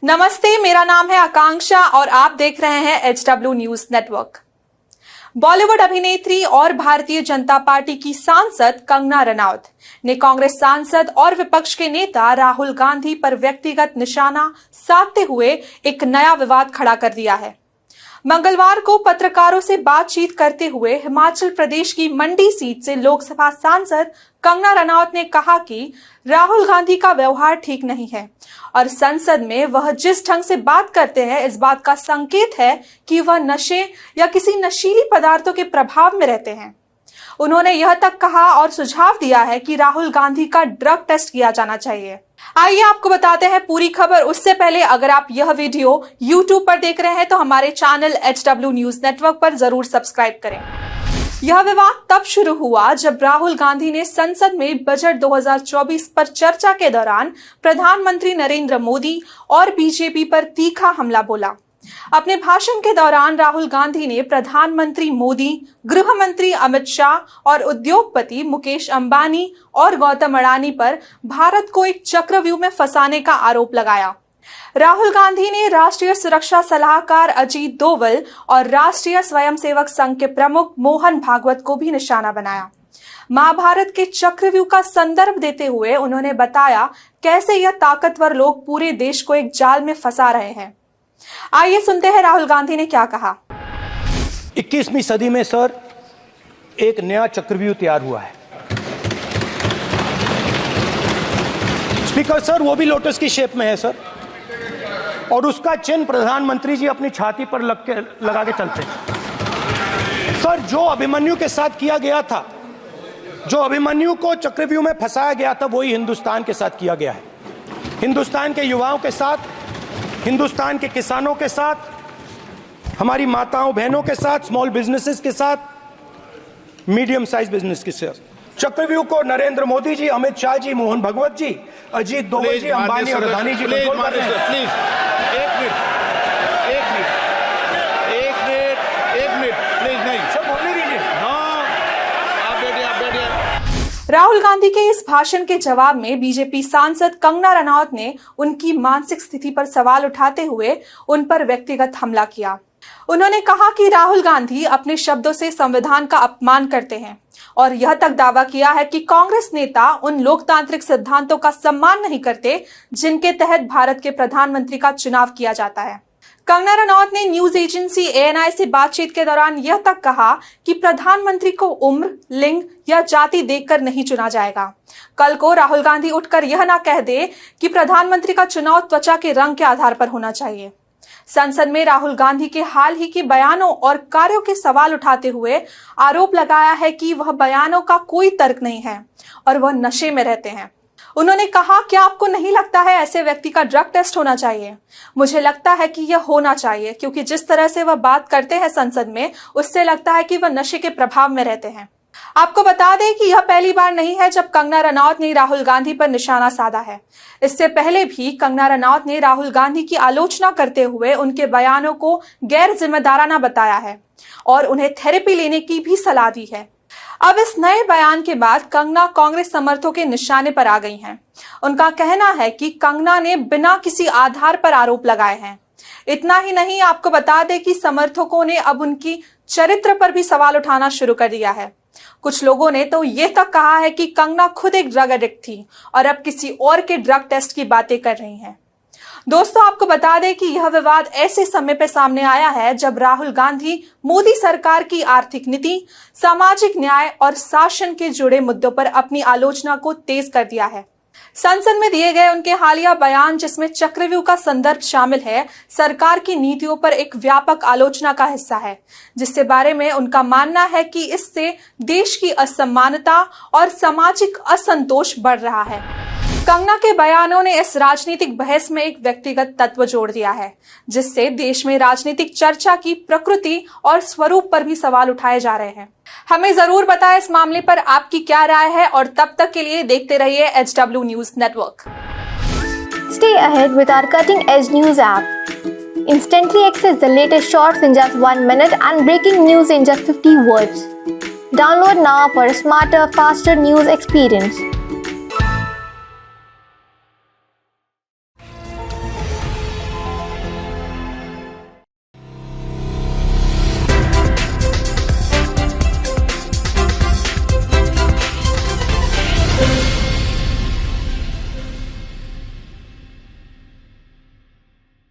नमस्ते, मेरा नाम है आकांक्षा और आप देख रहे हैं HW न्यूज नेटवर्क। बॉलीवुड अभिनेत्री और भारतीय जनता पार्टी की सांसद कंगना रनौत ने कांग्रेस सांसद और विपक्ष के नेता राहुल गांधी पर व्यक्तिगत निशाना साधते हुए एक नया विवाद खड़ा कर दिया है। मंगलवार को पत्रकारों से बातचीत करते हुए हिमाचल प्रदेश की मंडी सीट से लोकसभा सांसद कंगना रनौत ने कहा कि राहुल गांधी का व्यवहार ठीक नहीं है और संसद में वह जिस ढंग से बात करते हैं इस बात का संकेत है कि वह नशे या किसी नशीली पदार्थों के प्रभाव में रहते हैं। उन्होंने यह तक कहा और सुझाव दिया है कि राहुल गांधी का ड्रग टेस्ट किया जाना चाहिए। आइए आपको बताते हैं पूरी खबर। उससे पहले अगर आप यह वीडियो YouTube पर देख रहे हैं तो हमारे चैनल HW न्यूज नेटवर्क पर जरूर सब्सक्राइब करें। यह विवाद तब शुरू हुआ जब राहुल गांधी ने संसद में बजट 2024 पर चर्चा के दौरान प्रधानमंत्री नरेंद्र मोदी और बीजेपी पर तीखा हमला बोला। अपने भाषण के दौरान राहुल गांधी ने प्रधानमंत्री मोदी, गृह मंत्री अमित शाह और उद्योगपति मुकेश अंबानी और गौतम अडानी पर भारत को एक चक्रव्यूह में फंसाने का आरोप लगाया। राहुल गांधी ने राष्ट्रीय सुरक्षा सलाहकार अजीत डोवल और राष्ट्रीय स्वयंसेवक संघ के प्रमुख मोहन भागवत को भी निशाना बनाया। महाभारत के चक्रव्यूह का संदर्भ देते हुए उन्होंने बताया कैसे यह ताकतवर लोग पूरे देश को एक जाल में फंसा रहे हैं। आइए सुनते हैं राहुल गांधी ने क्या कहा। 21वीं सदी में सर एक नया चक्रव्यूह तैयार हुआ है। स्पीकर सर वो भी लोटस की शेप में है सर, और उसका चिन्ह प्रधानमंत्री जी अपनी छाती पर लगा के चलते हैं। सर जो अभिमन्यु के साथ किया गया था, जो अभिमन्यु को चक्रव्यूह में फंसाया गया था, वही हिंदुस्तान के साथ किया गया है। हिंदुस्तान के युवाओं के साथ, हिंदुस्तान के किसानों के साथ, हमारी माताओं बहनों के साथ, स्मॉल बिजनेसेस के साथ, मीडियम साइज बिजनेस के साथ। चक्रव्यूह को नरेंद्र मोदी जी, अमित शाह जी, मोहन भागवत जी, अजीत डोवल जी, अंबानी और अडानी जी कंट्रोल कर रहे हैं। प्लीज एक मिनट प्लीज नहीं सब बोलने दीजिए। हाँ आप बैठिए। राहुल गांधी के इस भाषण के जवाब में बीजेपी सांसद कंगना रनौत ने उनकी मानसिक स्थिति पर सवाल उठाते हुए उन पर व्यक्तिगत हमला किया। उन्होंने कहा कि राहुल गांधी अपने शब्दों से संविधान का अपमान करते हैं और यह तक दावा किया है कि कांग्रेस नेता उन लोकतांत्रिक सिद्धांतों का सम्मान नहीं करते जिनके तहत भारत के प्रधानमंत्री का चुनाव किया जाता है। कंगना रनौत ने न्यूज एजेंसी ANI से बातचीत के दौरान यह तक कहा कि प्रधानमंत्री को उम्र, लिंग या जाति देखकर नहीं चुना जाएगा। कल को राहुल गांधी उठकर यह ना कह दे कि प्रधानमंत्री का चुनाव त्वचा के रंग के आधार पर होना चाहिए। संसद में राहुल गांधी के हाल ही के बयानों और कार्यों के सवाल उठाते हुए आरोप लगाया है कि वह बयानों का कोई तर्क नहीं है और वह नशे में रहते हैं। उन्होंने कहा, क्या आपको नहीं लगता है ऐसे व्यक्ति का ड्रग टेस्ट होना चाहिए? मुझे लगता है कि यह होना चाहिए, क्योंकि जिस तरह से वह बात करते हैं संसद में, उससे लगता है कि वह नशे के प्रभाव में रहते हैं। आपको बता दें कि यह पहली बार नहीं है जब कंगना रनौत ने राहुल गांधी पर निशाना साधा है। इससे पहले भी कंगना रनौत ने राहुल गांधी की आलोचना करते हुए उनके बयानों को गैर जिम्मेदाराना बताया है और उन्हें थेरेपी लेने की भी सलाह दी है। अब इस नए बयान के बाद कंगना कांग्रेस समर्थकों के निशाने पर आ गई हैं। उनका कहना है कि कंगना ने बिना किसी आधार पर आरोप लगाए हैं। इतना ही नहीं, आपको बता दें कि समर्थकों ने अब उनकी चरित्र पर भी सवाल उठाना शुरू कर दिया है। कुछ लोगों ने तो ये तक कहा है कि कंगना खुद एक ड्रग एडिक्ट थी और अब किसी और के ड्रग टेस्ट की बातें कर रही हैं। दोस्तों, आपको बता दें कि यह विवाद ऐसे समय पे सामने आया है जब राहुल गांधी मोदी सरकार की आर्थिक नीति, सामाजिक न्याय और शासन के जुड़े मुद्दों पर अपनी आलोचना को तेज कर दिया है। संसद में दिए गए उनके हालिया बयान, जिसमें चक्रव्यूह का संदर्भ शामिल है, सरकार की नीतियों पर एक व्यापक आलोचना का हिस्सा है, जिसके बारे में उनका मानना है कि इससे देश की असमानता और सामाजिक असंतोष बढ़ रहा है। कंगना के बयानों ने इस राजनीतिक बहस में एक व्यक्तिगत तत्व जोड़ दिया है, जिससे देश में राजनीतिक चर्चा की प्रकृति और स्वरूप पर भी सवाल उठाए जा रहे हैं। हमें जरूर बताएं इस मामले पर आपकी क्या राय है और तब तक के लिए देखते रहिए HW news network. Stay ahead with our cutting edge news app. Instantly access the latest shorts in just 1 minute and breaking news in just 50 words. Download now for a smarter, faster news experience.